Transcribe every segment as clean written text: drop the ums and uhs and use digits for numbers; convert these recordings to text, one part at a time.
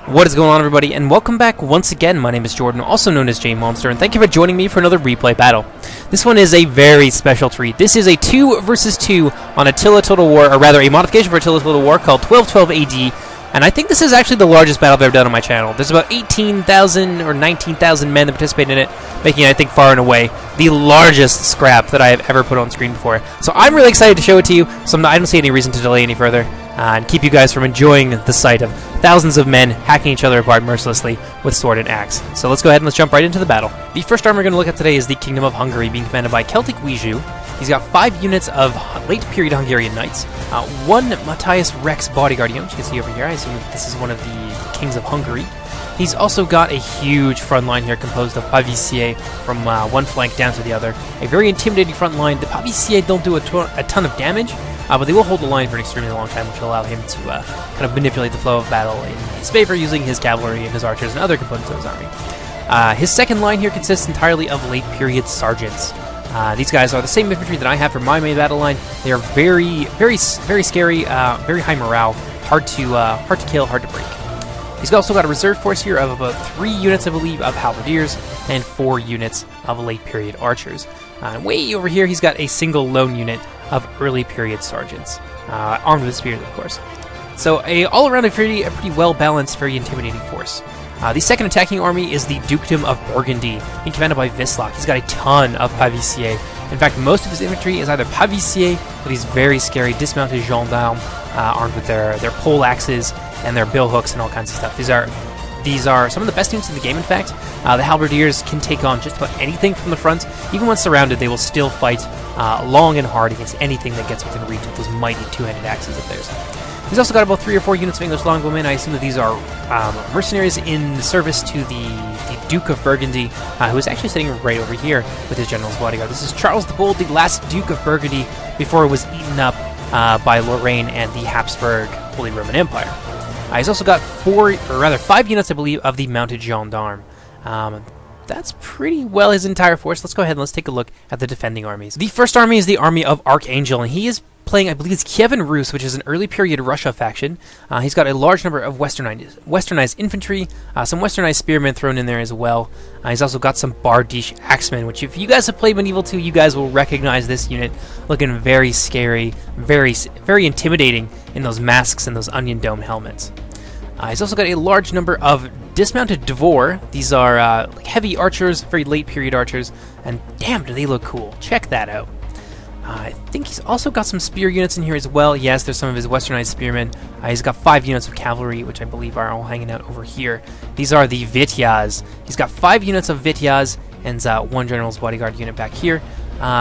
What is going on, everybody, and welcome back once again. My name is Jordan, also known as J Monster, and thank you for joining me for another replay battle. This one is a very special treat. This is a 2 versus 2 on Attila Total War, or rather a modification for Attila Total War called 1212 AD, and I think this is actually the largest battle I've ever done on my channel. There's about 18,000 or 19,000 men that participate in it, making it, I think, far and away the largest scrap that I have ever put on screen before. So I'm really excited to show it to you, so I don't see any reason to delay any further, and keep you guys from enjoying the sight of thousands of men hacking each other apart mercilessly with sword and axe. So let's go ahead and let's jump right into the battle. The first army we're going to look at today is the Kingdom of Hungary, being commanded by Celtic Wiju. He's got 5 units of late-period Hungarian knights, 1 Matthias Rex bodyguard unit, which you can see over here. I assume this is one of the kings of Hungary. He's also got a huge front line here composed of Pavicier from one flank down to the other. A very intimidating front line. The Pavicier don't do a ton of damage, but they will hold the line for an extremely long time, which will allow him to kind of manipulate the flow of battle in his favor using his cavalry and his archers and other components of his army. His second line here consists entirely of late-period sergeants. These guys are the same infantry that I have for my main battle line. They are very scary, very high morale, hard to kill, hard to break. He's also got a reserve force here of about 3 units, I believe, of halberdiers and 4 units of late-period archers. Way over here, he's got a single lone unit of early-period sergeants, armed with spears, of course. So all around a pretty well-balanced, very intimidating force. The second attacking army is the Dukedom of Burgundy, being commanded by Wislak. He's got a ton of Pavicier. In fact, most of his infantry is either Pavicier or these very scary dismounted gendarmes, armed with their pole axes and their bill hooks and all kinds of stuff. These are some of the best units in the game, in fact. The halberdiers can take on just about anything from the front. Even when surrounded, they will still fight long and hard against anything that gets within reach of those mighty two-handed axes of theirs. He's also got about 3 or 4 units of English longbowmen. I assume that these are mercenaries in service to the Duke of Burgundy, who is actually sitting right over here with his general's bodyguard. This is Charles the Bold, the last Duke of Burgundy before it was eaten up by Lorraine and the Habsburg Holy Roman Empire. He's also got 5 units, I believe, of the mounted gendarme. That's pretty well his entire force. Let's go ahead and let's take a look at the defending armies. The first army is the army of Archangel, and he is playing, I believe it's Kievan Rus, which is an early period Russia faction. He's got a large number of westernized infantry, some westernized spearmen thrown in there as well. He's also got some Bardiche axemen, which if you guys have played Medieval 2, you guys will recognize this unit, looking very scary, very intimidating in those masks and those onion dome helmets. He's also got a large number of dismounted Dvor. These are like heavy archers, very late period archers, and damn, do they look cool. Check that out. I think he's also got some spear units in here as well. Yes, there's some of his westernized spearmen. He's got 5 units of cavalry, which I believe are all hanging out over here. These are the Vityaz. He's got 5 units of Vityaz and 1 general's bodyguard unit back here,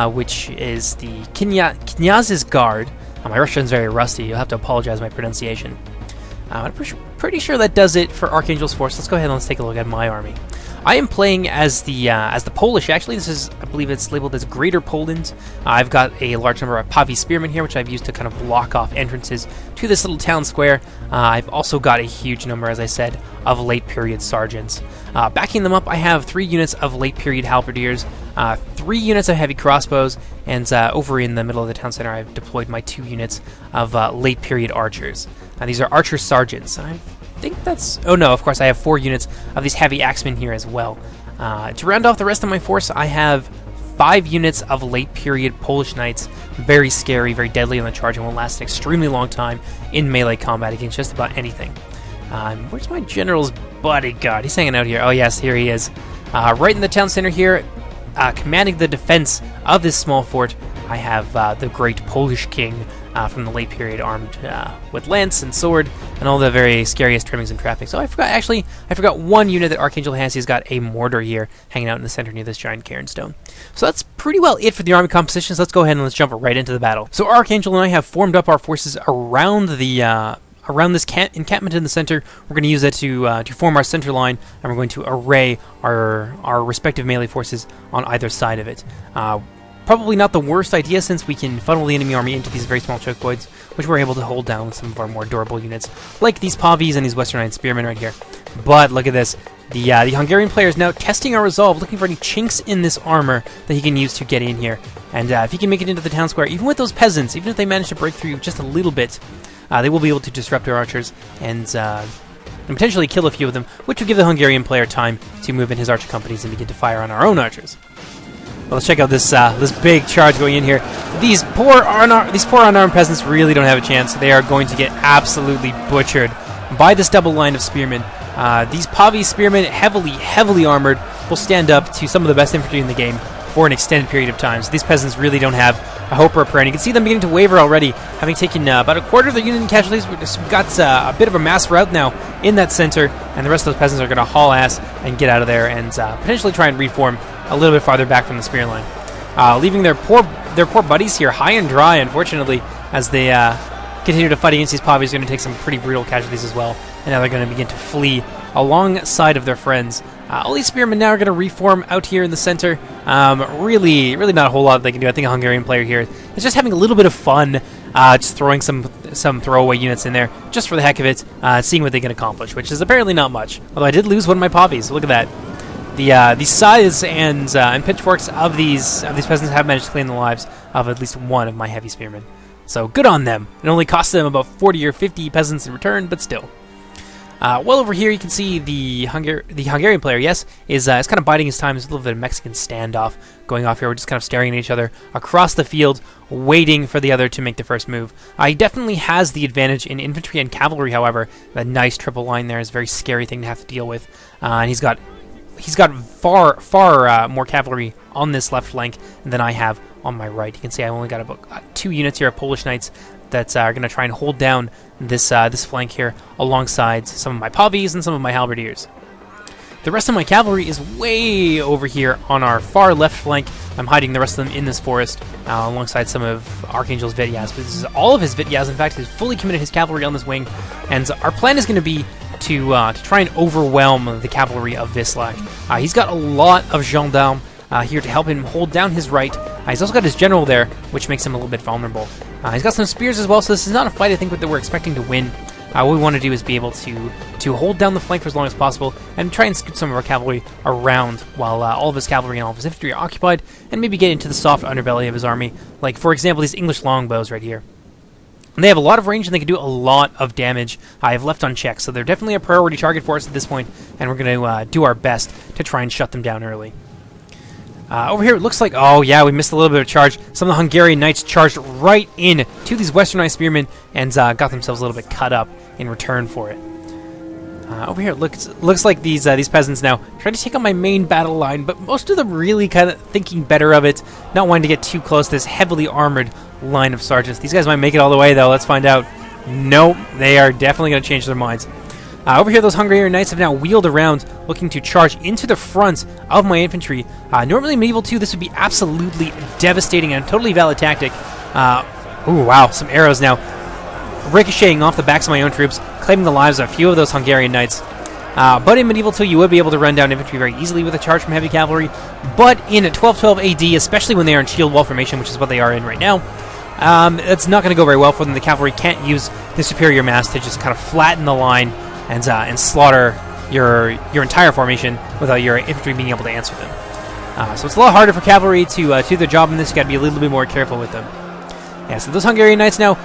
which is the Knyaz's Guard. My Russian's very rusty. You'll have to apologize for my pronunciation. I'm pretty sure that does it for Archangel's force. Let's go ahead and let's take a look at my army. I am playing as the Polish. Actually, this is, I believe it's labeled as Greater Poland. I've got a large number of Pavi spearmen here, which I've used to kind of block off entrances to this little town square. I've also got a huge number, as I said, of late period sergeants. Backing them up, I have 3 units of late period halberdiers, 3 units of heavy crossbows, and over in the middle of the town center, I've deployed my 2 units of late period archers. These are archer sergeants. I think that's... Oh no, of course I have 4 units of these heavy axemen here as well. To round off the rest of my force, I have 5 units of late period Polish knights. Very scary, very deadly on the charge, and will last an extremely long time in melee combat against just about anything. Where's my general's bodyguard? He's hanging out here. Oh yes, here he is. Right in the town center here, commanding the defense of this small fort, I have the great Polish king from the late period, armed with lance and sword and all the very scariest trimmings and trappings. So I forgot 1 unit that Archangel has. He's got a mortar here hanging out in the center near this giant cairn stone. So that's pretty well it for the army compositions. Let's go ahead and let's jump right into the battle. So Archangel and I have formed up our forces around this encampment in the center. We're going to use that to form our center line, and we're going to array our respective melee forces on either side of it. Probably not the worst idea, since we can funnel the enemy army into these very small choke points, which we're able to hold down with some of our more durable units, like these Pavis and these westernized spearmen right here. But look at this. The Hungarian player is now testing our resolve, looking for any chinks in this armor that he can use to get in here. And if he can make it into the town square, even with those peasants, even if they manage to break through just a little bit, they will be able to disrupt our archers and and potentially kill a few of them, which would give the Hungarian player time to move in his archer companies and begin to fire on our own archers. Well, let's check out this this big charge going in here. These poor unarmed peasants really don't have a chance. They are going to get absolutely butchered by this double line of spearmen. These Pavi spearmen, heavily armored, will stand up to some of the best infantry in the game for an extended period of time. So these peasants really don't have a hope or a prayer. And you can see them beginning to waver already, having taken about a quarter of their unit in casualties. We've got a bit of a mass rout now in that center, and the rest of those peasants are going to haul ass and get out of there and potentially try and reform a little bit farther back from the spear line, leaving their poor buddies here high and dry, unfortunately, as they continue to fight against these Pavis. Going to take some pretty brutal casualties as well, and now they're going to begin to flee alongside of their friends. All these spearmen now are going to reform out here in the center. Really not a whole lot they can do. I think a Hungarian player here is just having a little bit of fun, just throwing some throwaway units in there, just for the heck of it, seeing what they can accomplish, which is apparently not much. Although I did lose one of my Pavis. Look at that. The scythes and pitchforks of these peasants have managed to claim the lives of at least one of my heavy spearmen. So good on them. It only cost them about 40 or 50 peasants in return, but still. Well, over here you can see the Hungarian player, yes, is kind of biding his time. There's a little bit of Mexican standoff going off here. We're just kind of staring at each other across the field, waiting for the other to make the first move. He definitely has the advantage in infantry and cavalry, however. That nice triple line there is a very scary thing to have to deal with. And he's got far more cavalry on this left flank than I have on my right. You can see I only got about 2 units here of Polish knights that are going to try and hold down this flank here alongside some of my Pavis and some of my halberdiers. The rest of my cavalry is way over here on our far left flank. I'm hiding the rest of them in this forest alongside some of Archangel's Vityaz. But this is all of his Vityaz. In fact, he's fully committed his cavalry on this wing, and our plan is going to be to try and overwhelm the cavalry of Vislac. He's got a lot of gendarmes here to help him hold down his right. He's also got his general there, which makes him a little bit vulnerable. He's got some spears as well, so this is not a fight I think that we're expecting to win. What we want to do is be able to hold down the flank for as long as possible and try and scoot some of our cavalry around while all of his cavalry and all of his infantry are occupied, and maybe get into the soft underbelly of his army, like, for example, these English longbows right here. And they have a lot of range and they can do a lot of damage. I have left unchecked, so they're definitely a priority target for us at this point, and we're going to do our best to try and shut them down early. Over here, it looks like, oh yeah, we missed a little bit of charge. Some of the Hungarian knights charged right in to these westernized spearmen and got themselves a little bit cut up in return for it. Over here, it looks like these peasants now trying to take on my main battle line, but most of them really kind of thinking better of it, not wanting to get too close to this heavily armored line of sergeants. These guys might make it all the way, though. Let's find out. Nope, they are definitely going to change their minds. Over here, those Hungarian knights have now wheeled around, looking to charge into the front of my infantry. Normally in Medieval 2, this would be absolutely devastating and a totally valid tactic. Ooh, wow, some arrows now ricocheting off the backs of my own troops, claiming the lives of a few of those Hungarian knights. But in Medieval 2, you would be able to run down infantry very easily with a charge from heavy cavalry. But in 1212 AD, especially when they are in shield wall formation, which is what they are in right now, it's not going to go very well for them. The cavalry can't use the superior mass to just kind of flatten the line and slaughter your entire formation without your infantry being able to answer them. So it's a lot harder for cavalry to do their job in this. You got to be a little bit more careful with them. Yeah, so those Hungarian knights now,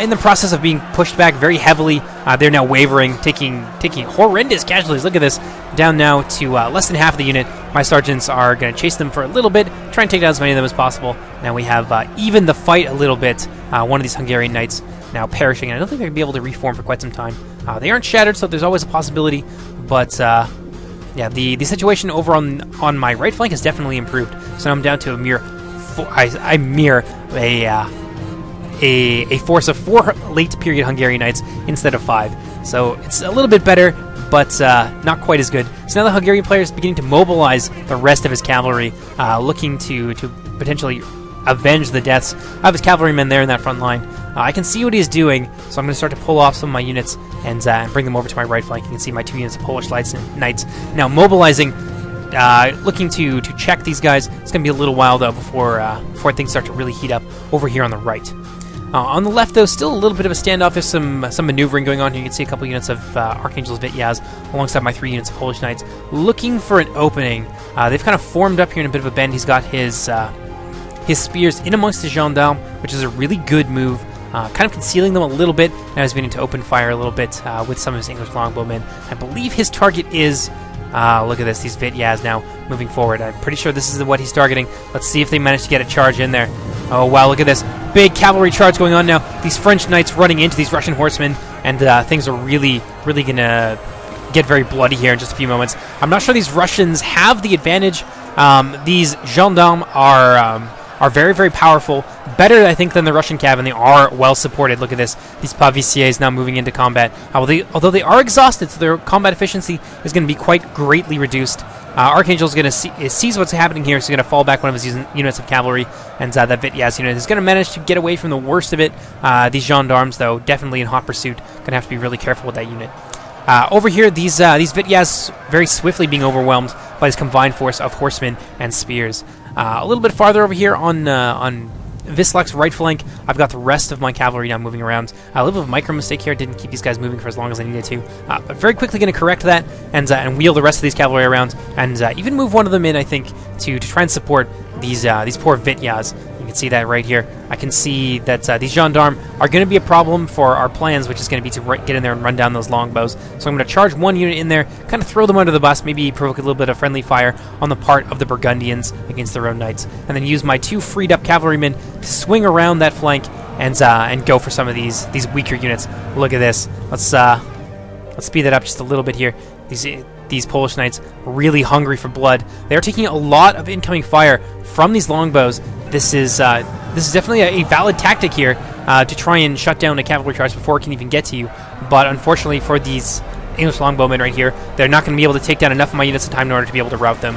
in the process of being pushed back very heavily, they're now wavering, taking horrendous casualties. Look at this, down now to less than half of the unit. My sergeants are going to chase them for a little bit, try and take down as many of them as possible. Now we have even the fight a little bit. One of these Hungarian knights now perishing, and I don't think they're going to be able to reform for quite some time. They aren't shattered, so there's always a possibility, but yeah, the situation over on my right flank has definitely improved. So now I'm down to a force of 4 late period Hungarian knights instead of 5. So it's a little bit better, but not quite as good. So now the Hungarian player is beginning to mobilize the rest of his cavalry, looking to potentially avenge the deaths of his cavalrymen there in that front line. I can see what he's doing, so I'm going to start to pull off some of my units and bring them over to my right flank. You can see my 2 units of Polish knights now mobilizing, looking to check these guys. It's going to be a little while, though, before things start to really heat up over here on the right. On the left, though, still a little bit of a standoff. There's some maneuvering going on here. You can see a couple units of Archangel's Vityaz alongside my 3 units of Polish knights looking for an opening. They've kind of formed up here in a bit of a bend. He's got his spears in amongst the gendarmes, which is a really good move. kind of concealing them a little bit, and I was beginning to open fire a little bit with some of his English longbowmen. I believe his target is, look at this, these Vityaz now moving forward. I'm pretty sure this is what he's targeting. Let's see if they manage to get a charge in there. Oh, wow, look at this. Big cavalry charge going on now. These French knights running into these Russian horsemen, and things are really going to get very bloody here in just a few moments. I'm not sure these Russians have the advantage. These gendarmes are very, very powerful. Better, I think, than the Russian cav, and they are well supported. Look at this. These paviciers now moving into combat. Although they are exhausted, so their combat efficiency is going to be quite greatly reduced. Archangel's going to sees what's happening here, so he's going to fall back one of his units of cavalry, and that Vityaz unit is going to manage to get away from the worst of it. These gendarmes, though, definitely in hot pursuit. Going to have to be really careful with that unit. Over here, these Vityaz very swiftly being overwhelmed by this combined force of horsemen and spears. A little bit farther over here on Vislak's right flank, I've got the rest of my cavalry now moving around. A little bit of a micro mistake here, didn't keep these guys moving for as long as I needed to, but very quickly going to correct that and wheel the rest of these cavalry around, and even move one of them in, I think, to try and support these poor Vityaz. You can see that right here. I can see that these gendarmes are going to be a problem for our plans, which is going to be to get in there and run down those longbows. So I'm going to charge one unit in there, kind of throw them under the bus, maybe provoke a little bit of friendly fire on the part of the Burgundians against their own knights, and then use my 2 freed up cavalrymen to swing around that flank and go for some of these weaker units. Look at this. Let's speed that up just a little bit here. These Polish knights really hungry for blood. They are taking a lot of incoming fire from these longbows. This is definitely a valid tactic here to try and shut down a cavalry charge before it can even get to you. But unfortunately for these English longbowmen right here, they're not going to be able to take down enough of my units in time in order to be able to rout them.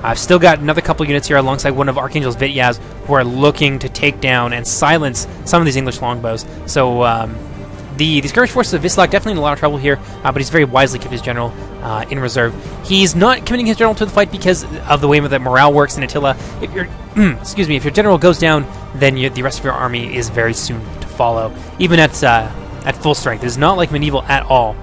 I've still got another couple units here alongside one of Archangel's Vityaz who are looking to take down and silence some of these English longbows. So the skirmish forces of Vislak definitely in a lot of trouble here, but he's very wisely kept his general in reserve. He's not committing his general to the fight because of the way that morale works in Attila. If your if your general goes down, then the rest of your army is very soon to follow, even at full strength. It is not like medieval at all.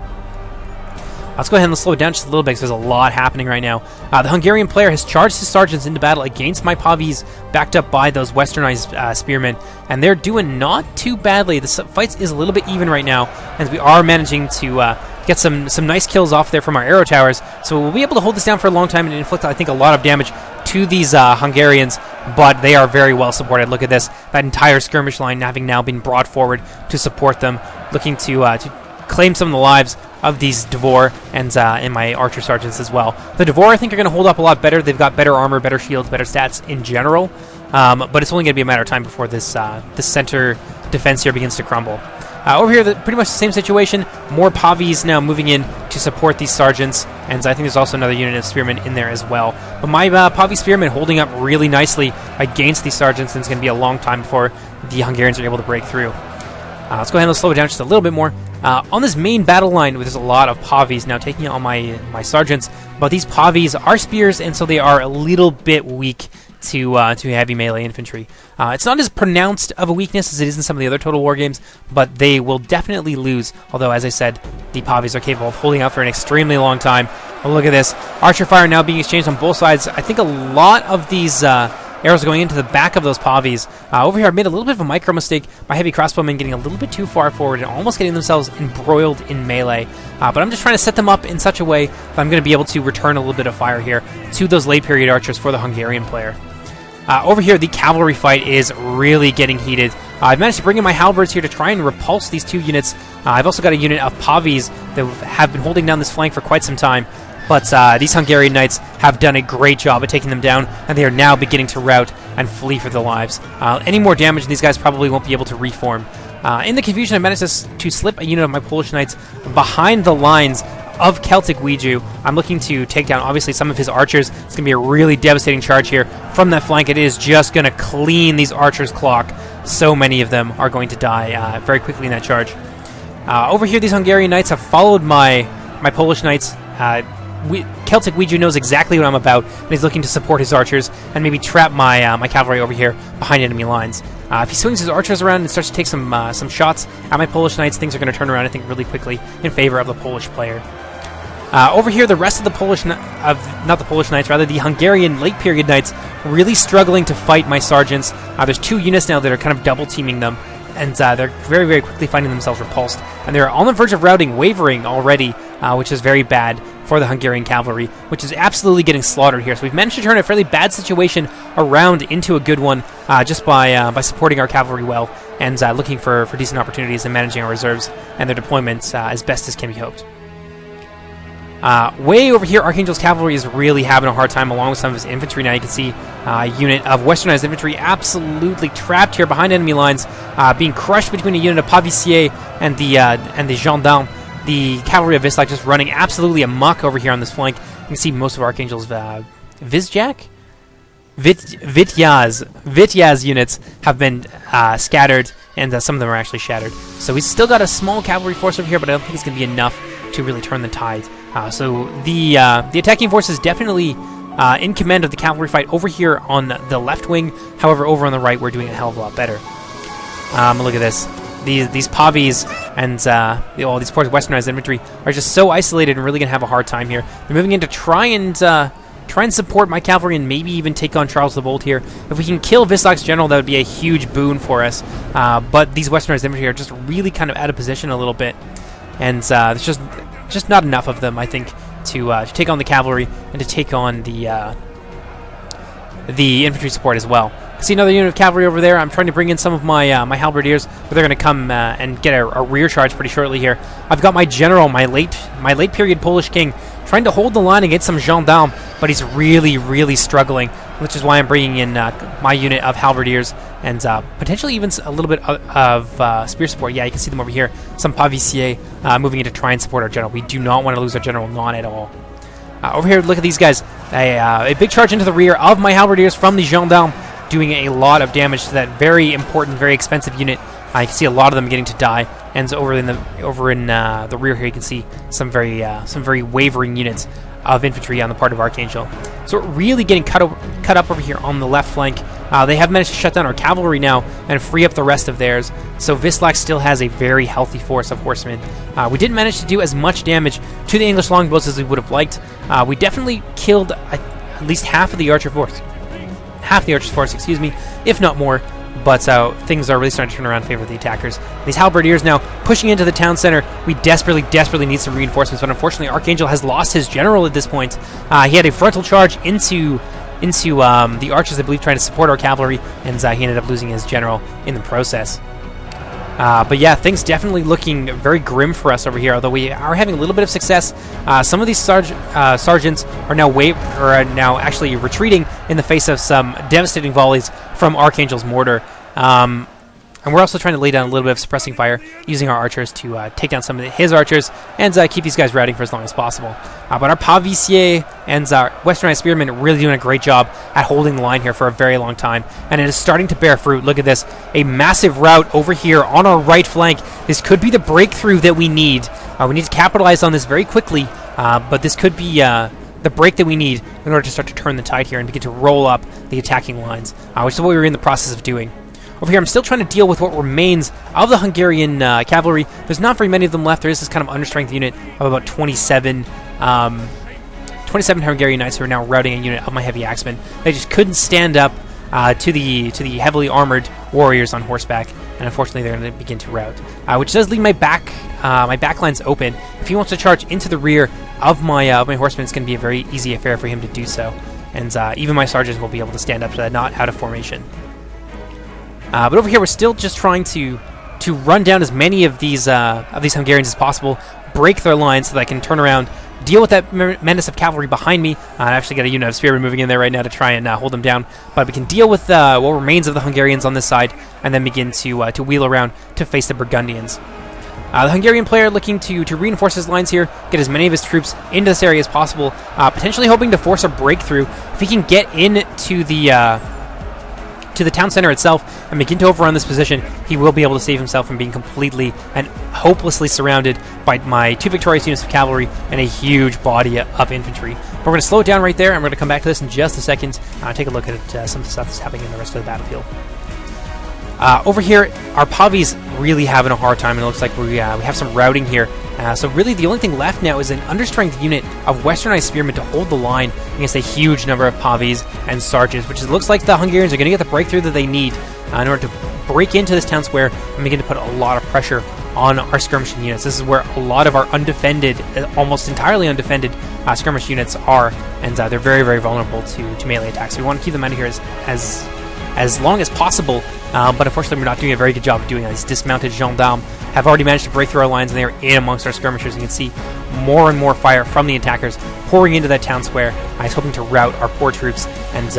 Let's go ahead and slow it down just a little bit because there's a lot happening right now. The Hungarian player has charged his sergeants into battle against my Pavis, backed up by those westernized spearmen, and they're doing not too badly. The fight is a little bit even right now, and we are managing to get some nice kills off there from our arrow towers, so we'll be able to hold this down for a long time and inflict, I think, a lot of damage to these Hungarians, but they are very well supported. Look at this, that entire skirmish line having now been brought forward to support them, looking to claim some of the lives of these Devor and my archer sergeants as well. The Devor, I think, are going to hold up a lot better. They've got better armor, better shields, better stats in general, but it's only going to be a matter of time before this center defense here begins to crumble. Over here, pretty much the same situation. More Pavis now moving in to support these sergeants, and I think there's also another unit of spearmen in there as well. But my Pavi spearmen holding up really nicely against these sergeants, and it's going to be a long time before the Hungarians are able to break through. Let's go ahead and slow it down just a little bit more. On this main battle line, there's a lot of Pavis now taking on my sergeants, but these Pavis are spears, and so they are a little bit weak to heavy melee infantry. It's not as pronounced of a weakness as it is in some of the other Total War games, but they will definitely lose, although, as I said, the Pavis are capable of holding out for an extremely long time. Oh, look at this. Archer fire now being exchanged on both sides. I think a lot of these arrows going into the back of those Pavis. Over here, I made a little bit of a micro mistake by heavy crossbowmen getting a little bit too far forward and almost getting themselves embroiled in melee. But I'm just trying to set them up in such a way that I'm going to be able to return a little bit of fire here to those late period archers for the Hungarian player. Over here, the cavalry fight is really getting heated. I've managed to bring in my halberds here to try and repulse these two units. I've also got a unit of Pavis that have been holding down this flank for quite some time. But these Hungarian knights have done a great job at taking them down, and they are now beginning to rout and flee for their lives. Any more damage, and these guys probably won't be able to reform. In the confusion, I managed to slip a unit of my Polish knights behind the lines of Celtic Ouiju. I'm looking to take down, obviously, some of his archers. It's going to be a really devastating charge here from that flank. It is just going to clean these archers' clock. So many of them are going to die very quickly in that charge. Over here, these Hungarian knights have followed my Polish knights. Celtic Ouiju knows exactly what I'm about, and he's looking to support his archers and maybe trap my cavalry over here behind enemy lines. If he swings his archers around and starts to take some shots at my Polish knights, things are going to turn around, I think, really quickly in favor of the Polish player. Over here, the rest of the Hungarian late period knights really struggling to fight my sergeants. There's two units now that are kind of double teaming them, and they're very, very quickly finding themselves repulsed. And they're on the verge of routing, wavering already, which is very bad for the Hungarian cavalry, which is absolutely getting slaughtered here. So we've managed to turn a fairly bad situation around into a good one just by supporting our cavalry well and looking for decent opportunities and managing our reserves and their deployments as best as can be hoped. Way over here, Archangel's cavalry is really having a hard time along with some of his infantry. Now you can see a unit of westernized infantry absolutely trapped here behind enemy lines, being crushed between a unit of Paviciers and the gendarmes. The cavalry of Vislac just running absolutely amok over here on this flank. You can see most of Archangel's Vityaz units have been scattered, and some of them are actually shattered. So he's still got a small cavalry force over here, but I don't think it's going to be enough to really turn the tide. So the attacking force is definitely in command of the cavalry fight over here on the left wing. However, over on the right, we're doing a hell of a lot better. Look at this. These Pavis and all these poor westernized infantry are just so isolated and really going to have a hard time here. They're moving in to try and support my cavalry and maybe even take on Charles the Bold here. If we can kill Vislac's general, that would be a huge boon for us. But these westernized infantry are just really kind of out of position a little bit. And there's just not enough of them, I think, to take on the cavalry and to take on the infantry support as well. I see another unit of cavalry over there. I'm trying to bring in some of my my halberdiers, but they're going to come and get a rear charge pretty shortly here. I've got my general, my late period Polish king, trying to hold the line against some gendarmes, but he's really, really struggling, which is why I'm bringing in my unit of halberdiers and potentially even a little bit of spear support. Yeah, you can see them over here. Some Paviciers moving in to try and support our general. We do not want to lose our general, not at all. Over here, look at these guys. A big charge into the rear of my halberdiers from the gendarmes, doing a lot of damage to that very important, very expensive unit. You can see a lot of them getting to die. And over in the rear here, you can see some very wavering units of infantry on the part of Archangel. So we're really getting cut up over here on the left flank. They have managed to shut down our cavalry now and free up the rest of theirs. So Vislac still has a very healthy force of horsemen. We didn't manage to do as much damage to the English longbows as we would have liked. We definitely killed at least half the archer's force, excuse me, if not more. But things are really starting to turn around in favor of the attackers. These halberdiers now pushing into the town center. We desperately need some reinforcements, but unfortunately Archangel has lost his general at this point. He had a frontal charge into the archers, I believe, trying to support our cavalry, and he ended up losing his general in the process. But yeah, things definitely looking very grim for us over here, although we are having a little bit of success. Some of these sergeants are now actually retreating in the face of some devastating volleys from Archangel's mortar. And we're also trying to lay down a little bit of suppressing fire using our archers to take down some of his archers and keep these guys routing for as long as possible. But our Paviciers and our westernized spearmen are really doing a great job at holding the line here for a very long time. And it is starting to bear fruit. Look at this. A massive rout over here on our right flank. This could be the breakthrough that we need. We need to capitalize on this very quickly. But this could be the break that we need in order to start to turn the tide here and begin to roll up the attacking lines, which is what we were in the process of doing. Over here, I'm still trying to deal with what remains of the Hungarian cavalry. There's not very many of them left. There is this kind of understrength unit of about 27 Hungarian knights who are now routing a unit of my heavy axemen. They just couldn't stand up to the heavily armored warriors on horseback, and unfortunately, they're going to begin to rout, which does leave my back lines open. If he wants to charge into the rear of my horsemen, it's going to be a very easy affair for him to do so, and even my sergeants will be able to stand up to that, not out of formation. But over here, we're still just trying to run down as many of these Hungarians as possible, break their lines so that I can turn around, deal with that menace of cavalry behind me. I actually got a unit of spearmen moving in there right now to try and hold them down. But we can deal with what remains of the Hungarians on this side, and then begin to wheel around to face the Burgundians. The Hungarian player looking to reinforce his lines here, get as many of his troops into this area as possible, potentially hoping to force a breakthrough. If he can get into the town center itself and begin to overrun this position, he will be able to save himself from being completely and hopelessly surrounded by my two victorious units of cavalry and a huge body of infantry. But we're going to slow it down right there, and we're going to come back to this in just a second. Take a look at some of the stuff that's happening in the rest of the battlefield. Over here, our Pavis really having a hard time, and it looks like we have some routing here. So really the only thing left now is an understrength unit of westernized spearmen to hold the line against a huge number of Pavis and Sarges, which looks like the Hungarians are going to get the breakthrough that they need in order to break into this town square and begin to put a lot of pressure on our skirmishing units. This is where a lot of our undefended, almost entirely undefended skirmish units are, and they're very, very vulnerable to melee attacks. So we want to keep them out of here as long as possible, but unfortunately we're not doing a very good job of doing that. These dismounted gendarmes have already managed to break through our lines, and they are in amongst our skirmishers. You can see more and more fire from the attackers pouring into that town square. He's hoping to rout our poor troops and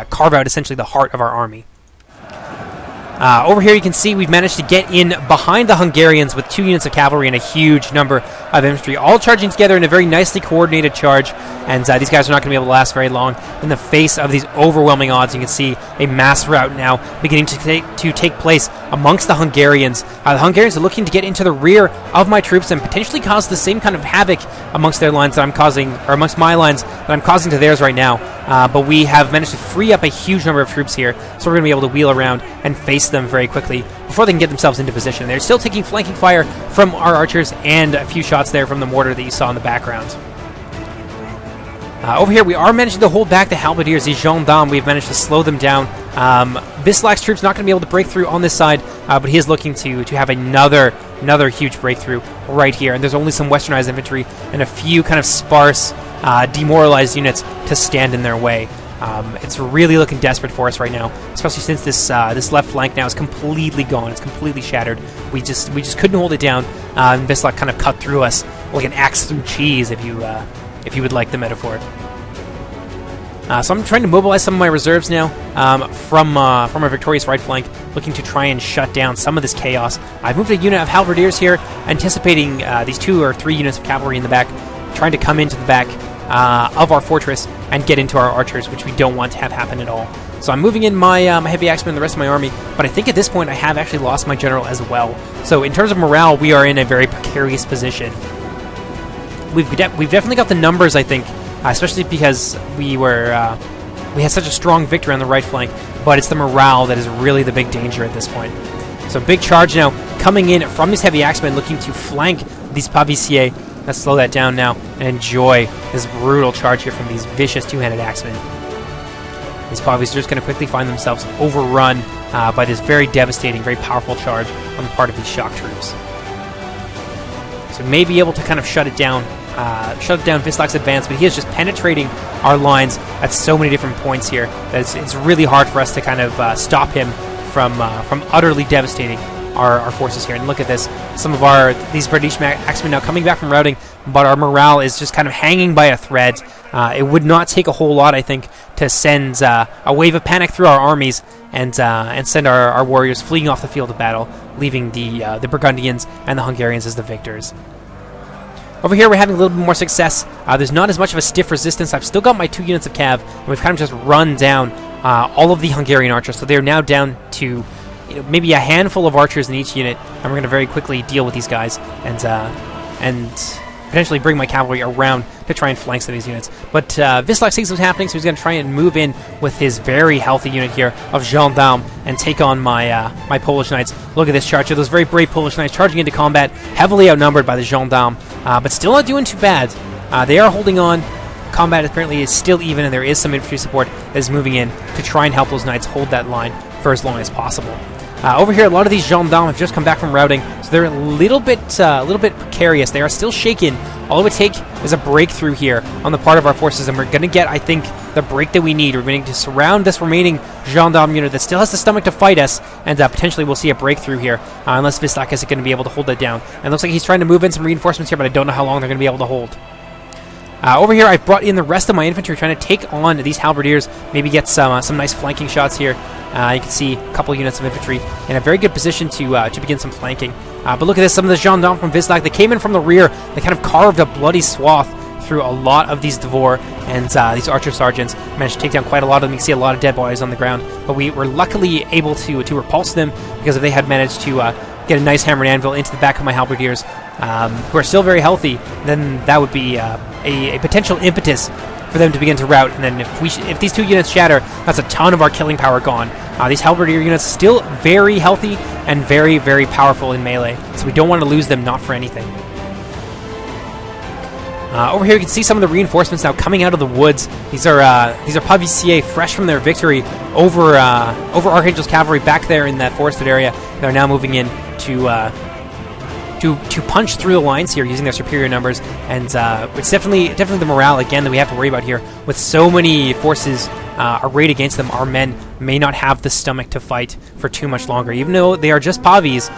carve out essentially the heart of our army. Over here you can see we've managed to get in behind the Hungarians with 2 units of cavalry and a huge number of infantry, all charging together in a very nicely coordinated charge, and these guys are not going to be able to last very long in the face of these overwhelming odds. You can see a mass rout now beginning to take place amongst the Hungarians. The Hungarians are looking to get into the rear of my troops and potentially cause the same kind of havoc amongst their lines that I'm causing, or amongst my lines that I'm causing to theirs right now. But we have managed to free up a huge number of troops here, so we're going to be able to wheel around and face them very quickly before they can get themselves into position. They're still taking flanking fire from our archers and a few shots there from the mortar that you saw in the background. Over here, we are managing to hold back the halberdiers, these gendarmes. We've managed to slow them down. Vislak's troops not going to be able to break through on this side, but he is looking to have another huge breakthrough right here. And there's only some westernized infantry and a few kind of sparse, demoralized units to stand in their way. It's really looking desperate for us right now, especially since this left flank now is completely gone. It's completely shattered. We just couldn't hold it down, and Vislak kind of cut through us like an axe through cheese, if you would like the metaphor. So I'm trying to mobilize some of my reserves now from our victorious right flank, looking to try and shut down some of this chaos. I've moved a unit of halberdiers here, anticipating these 2 or 3 units of cavalry in the back, trying to come into the back of our fortress and get into our archers, which we don't want to have happen at all. So I'm moving in my my heavy axemen and the rest of my army, but I think at this point I have actually lost my general as well. So in terms of morale, we are in a very precarious position. We've definitely got the numbers, I think, especially because we had such a strong victory on the right flank, but it's the morale that is really the big danger at this point. So big charge now coming in from these heavy axemen, looking to flank these paviciers. Let's slow that down now and enjoy this brutal charge here from these vicious 2-handed axemen. These paviciers are just going to quickly find themselves overrun by this very devastating, very powerful charge on the part of these shock troops. So we may be able to kind of shut down Vislak's advance, but he is just penetrating our lines at so many different points here that it's really hard for us to kind of stop him from utterly devastating our forces here. And look at this, some of these British axemen now coming back from routing, but our morale is just kind of hanging by a thread. It would not take a whole lot, I think, to send a wave of panic through our armies and send our warriors fleeing off the field of battle, leaving the Burgundians and the Hungarians as the victors. Over here, we're having a little bit more success. There's not as much of a stiff resistance. I've still got my 2 units of cav, and we've kind of just run down all of the Hungarian archers. So they're now down to maybe a handful of archers in each unit, and we're going to very quickly deal with these guys and potentially bring my cavalry around to try and flank some of these units. But Vislak sees what's happening, so he's going to try and move in with his very healthy unit here of gendarmes and take on my Polish knights. Look at this charge here. Those very brave Polish knights charging into combat, heavily outnumbered by the gendarmes, but still not doing too bad. They are holding on. Combat apparently is still even, and there is some infantry support that is moving in to try and help those knights hold that line for as long as possible. Over here, a lot of these gendarmes have just come back from routing, so they're a little bit precarious. They are still shaken. All it would take is a breakthrough here on the part of our forces, and we're going to get, I think, the break that we need. We're going to surround this remaining gendarme unit that still has the stomach to fight us, and potentially we'll see a breakthrough here, unless Vislak is going to be able to hold that down. And it looks like he's trying to move in some reinforcements here, but I don't know how long they're going to be able to hold. Over here, I've brought in the rest of my infantry, trying to take on these halberdiers, maybe get some nice flanking shots here. You can see a couple units of infantry in a very good position to begin some flanking. But look at this, some of the gendarmes from Vislak, they came in from the rear. They kind of carved a bloody swath through a lot of these Devor, and these archer sergeants managed to take down quite a lot of them. You can see a lot of dead bodies on the ground, but we were luckily able to repulse them, because if they had managed to get a nice hammer and anvil into the back of my halberdiers, who are still very healthy, then that would be a potential impetus for them to begin to rout. And then if these 2 units shatter, that's a ton of our killing power gone. These halberdier units still very healthy and very, very powerful in melee, so we don't want to lose them, not for anything. Over here, you can see some of the reinforcements now coming out of the woods. These are Pavicier, fresh from their victory over Archangel's cavalry back there in that forested area. They're now moving in to punch through the lines here using their superior numbers, and it's definitely the morale again that we have to worry about here. With so many forces arrayed against them, our men may not have the stomach to fight for too much longer. Even though they are just Pavis,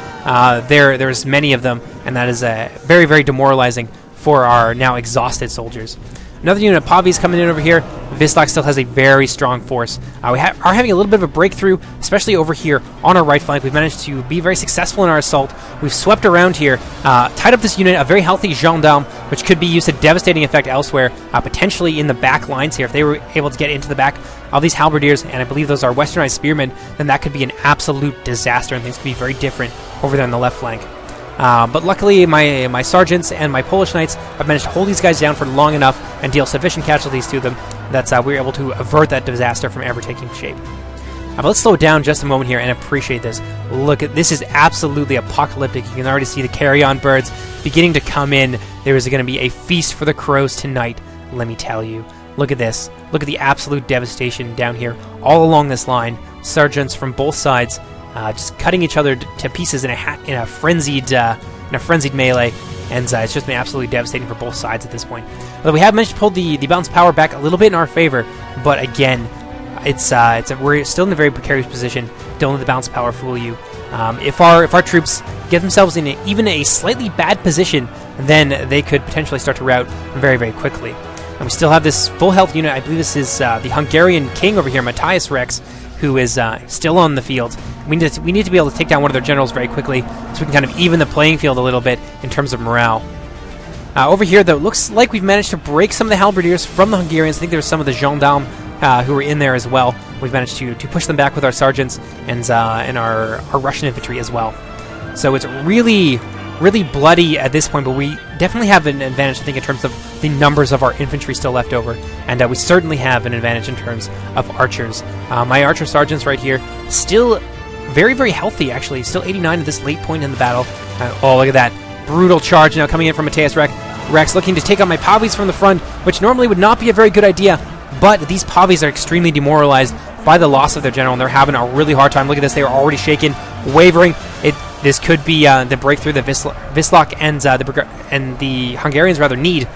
there's many of them, and that is very, very demoralizing for our now exhausted soldiers. Another unit of Pavis coming in over here. Wisłach still has a very strong force. We are having a little bit of a breakthrough, especially over here on our right flank. We've managed to be very successful in our assault. We've swept around here, tied up this unit, a very healthy gendarme, which could be used to devastating effect elsewhere, potentially in the back lines here. If they were able to get into the back of these halberdiers, and I believe those are westernized spearmen, then that could be an absolute disaster, and things could be very different over there on the left flank. But luckily, my sergeants and my Polish knights have managed to hold these guys down for long enough and deal sufficient casualties to them that we were able to avert that disaster from ever taking shape. But let's slow down just a moment here and appreciate this. Look at this, is absolutely apocalyptic. You can already see the carrion birds beginning to come in. There is going to be a feast for the crows tonight, let me tell you. Look at this. Look at the absolute devastation down here all along this line. Sergeants from both sides just cutting each other to pieces in a frenzied melee, and it's just been absolutely devastating for both sides at this point. Although we have managed to pull the balance power back a little bit in our favor, but again, we're still in a very precarious position. Don't let the balance power fool you. If our troops get themselves in even a slightly bad position, then they could potentially start to rout very, very quickly. And we still have this full health unit. I believe this is the Hungarian king over here, Matthias Rex, who is still on the field. We need to be able to take down one of their generals very quickly, so we can kind of even the playing field a little bit in terms of morale. Over here, though, it looks like we've managed to break some of the halberdiers from the Hungarians. I think there's some of the gendarmes who were in there as well. We've managed to push them back with our sergeants and our Russian infantry as well. So it's really, really bloody at this point, but we definitely have an advantage, I think, in terms of the numbers of our infantry still left over, and we certainly have an advantage in terms of archers. My archer sergeants right here, still very, very healthy, actually. Still 89 at this late point in the battle. Oh, look at that. Brutal charge now coming in from Matthias Rex, looking to take on my Pavis from the front, which normally would not be a very good idea, but these Pavis are extremely demoralized by the loss of their general, and they're having a really hard time. Look at this. They are already shaken, wavering. This could be the breakthrough that Wisłach and the Hungarians rather need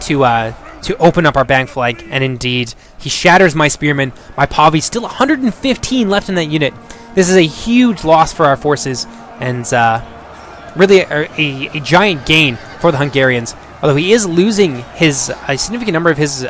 to open up our bank flank, and indeed, he shatters my spearmen. My Pavis, still 115 left in that unit. This is a huge loss for our forces, and really a giant gain for the Hungarians. Although he is losing a significant number of his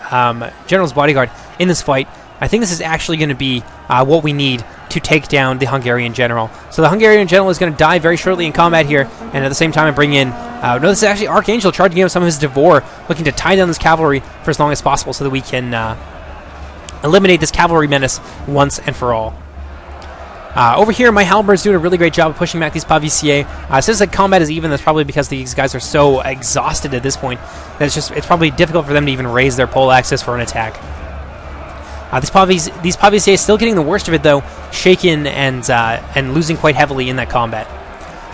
general's bodyguard in this fight, I think this is actually going to be what we need to take down the Hungarian general. So the Hungarian general is going to die very shortly in combat here, and at the same time I bring in... no, this is actually Archangel charging in some of his Devor, looking to tie down this cavalry for as long as possible so that we can eliminate this cavalry menace once and for all. Over here, my halberds doing a really great job of pushing back these Pavicier. Since the combat is even, that's probably because these guys are so exhausted at this point that it's probably difficult for them to even raise their pole axes for an attack. These Pavicier still getting the worst of it, though, shaken and losing quite heavily in that combat.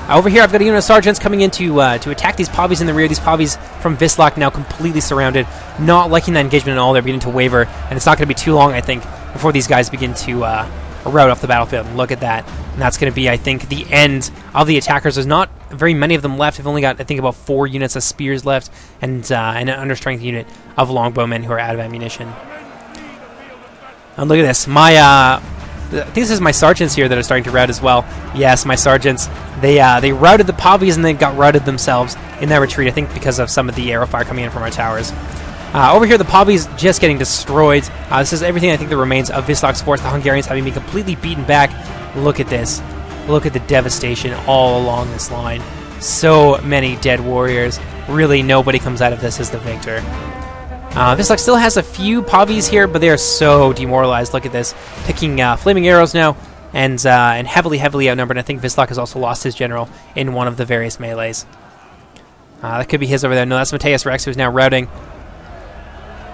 Over here, I've got a unit of sergeants coming in to attack these Pavis in the rear. These Pavis from Wisłach now completely surrounded, not liking that engagement at all. They're beginning to waver, and it's not going to be too long, I think, before these guys begin to rout off the battlefield. Look at that. And that's going to be, I think, the end of the attackers. There's not very many of them left. We've only got, I think, about 4 units of spears left, and an understrength unit of longbowmen who are out of ammunition. And look at this. I think this is my sergeants here that are starting to rout as well. Yes, my sergeants. They routed the Pavis and they got routed themselves in their retreat, I think because of some of the arrow fire coming in from our towers. Over here, the Pavis just getting destroyed. This is everything, I think, that remains of Wisłach's force. The Hungarians having been completely beaten back. Look at this. Look at the devastation all along this line. So many dead warriors. Really, nobody comes out of this as the victor. Wisłach still has a few Pavis here, but they are so demoralized. Look at this. Picking flaming arrows now, and heavily, heavily outnumbered. I think Wisłach has also lost his general in one of the various melees. That could be his over there. No, that's Matthias Rex, who's now routing.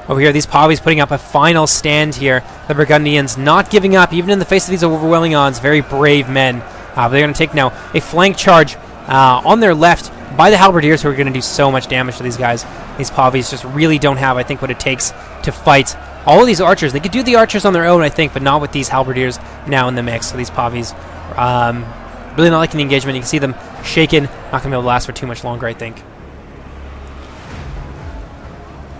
Over here, these Pavis putting up a final stand here. The Burgundians not giving up, even in the face of these overwhelming odds. Very brave men. But they're going to take now a flank charge on their left by the halberdiers, who are going to do so much damage to these guys. These Pavies just really don't have, I think, what it takes to fight all of these archers. They could do the archers on their own, I think, but not with these halberdiers now in the mix. So these Pavies, really not liking the engagement. You can see them shaken. Not going to be able to last for too much longer, I think.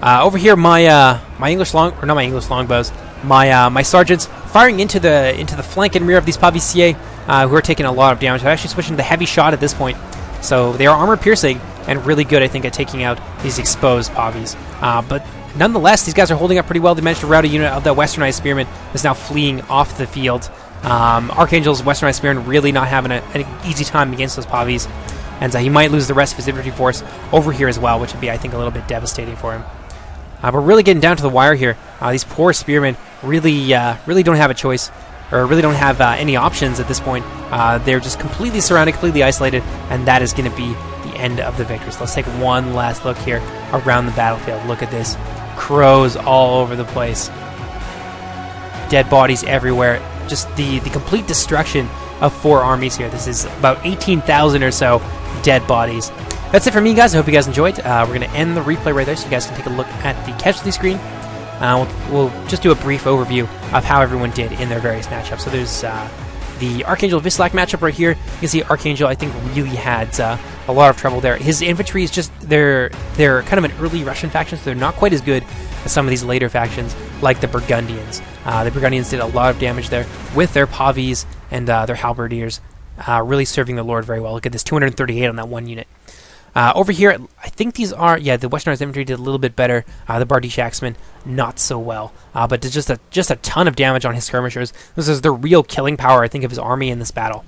Over here, my longbows, my sergeants firing into the flank and rear of these Pavissiers, who are taking a lot of damage. They're actually switching to heavy shot at this point, so they are armor piercing and really good, I think, at taking out these exposed Pavies. But nonetheless, these guys are holding up pretty well. They managed to rout a unit of the Westernized Spearman that's now fleeing off the field. Archangel's Westernized Spearman really not having an easy time against those Pavies, and he might lose the rest of his infantry force over here as well, which would be, I think, a little bit devastating for him. We're really getting down to the wire here. These poor spearmen really don't have a choice, or really don't have any options at this point. They're just completely surrounded, completely isolated, and that is going to be the end of the victory. So let's take one last look here around the battlefield. Look at this. Crows all over the place. Dead bodies everywhere. Just the complete destruction of 4 armies here. This is about 18,000 or so dead bodies. That's it for me, guys. I hope you guys enjoyed. We're going to end the replay right there so you guys can take a look at the casualty screen. We'll just do a brief overview of how everyone did in their various matchups. So there's the Archangel Vislac matchup right here. You can see Archangel, I think, really had a lot of trouble there. His infantry is just, they're kind of an early Russian faction, so they're not quite as good as some of these later factions, like the Burgundians. The Burgundians did a lot of damage there with their Pavies and their Halberdiers, really serving the Lord very well. Look at this, 238 on that one unit. Over here, I think these are, the Westernized infantry did a little bit better. The Bardiche Axemen, not so well. But did just a ton of damage on his skirmishers. This is the real killing power, I think, of his army in this battle.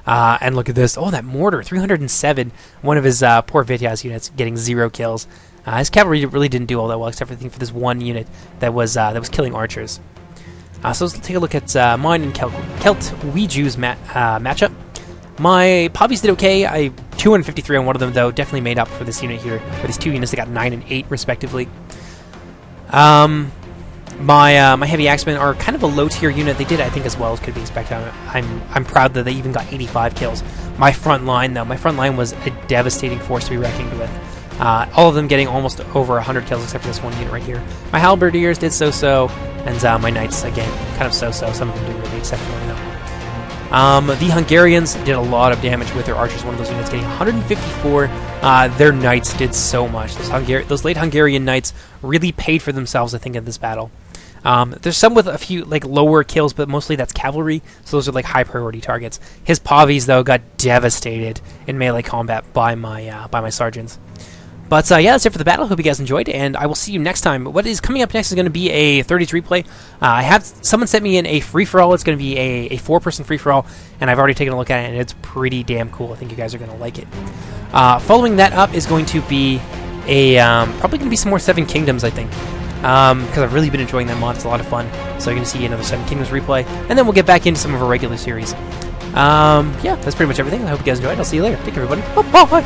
And look at this. Oh, that mortar, 307. One of his poor Vityaz units getting 0 kills. His cavalry really didn't do all that well, except for, I think, for this one unit that was killing archers. So let's take a look at mine and Celt Weeju's matchup. My Pavies did okay. 253 on one of them, though, definitely made up for this unit here. For these 2 units, they got 9 and 8, respectively. My Heavy Axemen are kind of a low-tier unit. They did, I think, as well as could be expected. I'm proud that they even got 85 kills. My front line, though, was a devastating force to be reckoned with. All of them getting almost over 100 kills, except for this one unit right here. My Halberdiers did so-so, and my Knights, again, kind of so-so. Some of them did really exceptionally, though. The Hungarians did a lot of damage with their archers. One of those units getting 154. Their Knights did so much. Those late Hungarian Knights really paid for themselves, I think, in this battle. There's some with a few lower kills, but mostly that's cavalry, so those are high priority targets. His Pavies, though, got devastated in melee combat by my sergeants. But that's it for the battle. Hope you guys enjoyed, and I will see you next time. What is coming up next is going to be a 30s replay. Someone sent me in a free-for-all. It's going to be a 4-person free-for-all, and I've already taken a look at it, and it's pretty damn cool. I think you guys are going to like it. Following that up is going to be probably going to be some more 7 Kingdoms, I think, because I've really been enjoying that mod. It's a lot of fun. So you're going to see another 7 Kingdoms replay, and then we'll get back into some of our regular series. That's pretty much everything. I hope you guys enjoyed. I'll see you later. Take care, everybody. Bye.